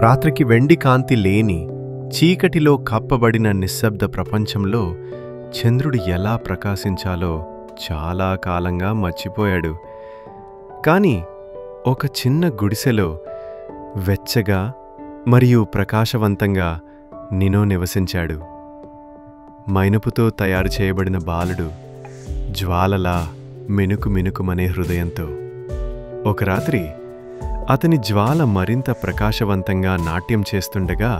రాత్రికి వెండి కాంతి లేని చీకటిలో కప్పబడిన నిశ్శబ్ద ప్రపంచంలో చంద్రుడు ఎలా ప్రకాశించాలో చాలా కాలంగా మర్చిపోయాడు. కాని ఒక చిన్న గుడిసెలో వెచ్చగా మరియు ప్రకాశవంతంగా నినో నివసించాడు. మైనపుతో తయారు చేయబడిన బాలుడు, జ్వాలలా మినుకు మినుకుమనే హృదయంతో. ఒక రాత్రి అతని జ్వాల మరింత ప్రకాశవంతంగా నాట్యం చేస్తుండగా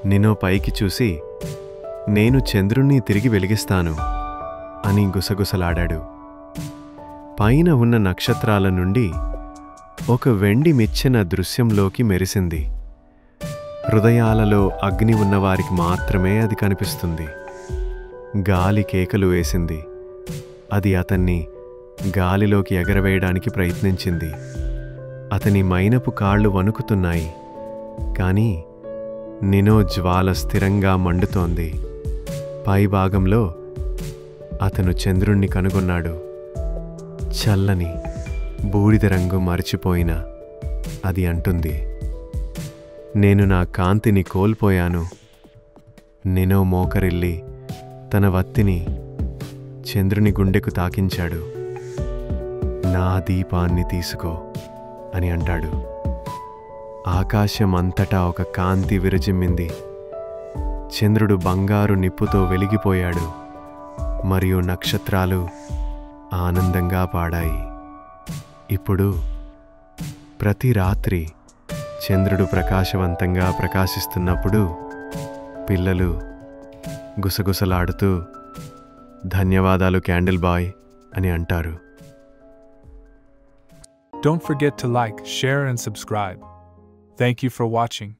నినో పైకి చూసి, నేను చంద్రుణ్ణి తిరిగి వెలిగిస్తాను అని గుసగుసలాడాడు. పైన ఉన్న నక్షత్రాల నుండి ఒక వెండి మిచ్చెన దృశ్యంలోకి మెరిసింది. హృదయాలలో అగ్ని ఉన్నవారికి మాత్రమే అది కనిపిస్తుంది. గాలి కేకలు వేసింది. అది అతన్ని గాలిలోకి ఎగరవేయడానికి ప్రయత్నించింది. అతని మైనపు కాళ్ళు వణుకుతున్నాయి. కాని నినో జ్వాల స్థిరంగా మండుతోంది. పైభాగంలో అతను చంద్రుణ్ణి కనుగొన్నాడు. చల్లని బూడిద రంగు మరిచిపోయిన అది అంటుంది, నేను నా కాంతిని కోల్పోయాను. నినో మోకరిల్లి తన వత్తిని చంద్రుని గుండెకు తాకించాడు. నా దీపాన్ని తీసుకో అని అంటాడు. ఆకాశం అంతటా ఒక కాంతి విరజిమ్మింది. చంద్రుడు బంగారు నిప్పుతో వెలిగిపోయాడు మరియు నక్షత్రాలు ఆనందంగా పాడాయి. ఇప్పుడు ప్రతి రాత్రి చంద్రుడు ప్రకాశవంతంగా ప్రకాశిస్తున్నప్పుడు పిల్లలు గుసగుసలాడుతూ ధన్యవాదాలు క్యాండిల్ బాయ్ అని అంటారు. Don't forget to like, share and subscribe. Thank you for watching.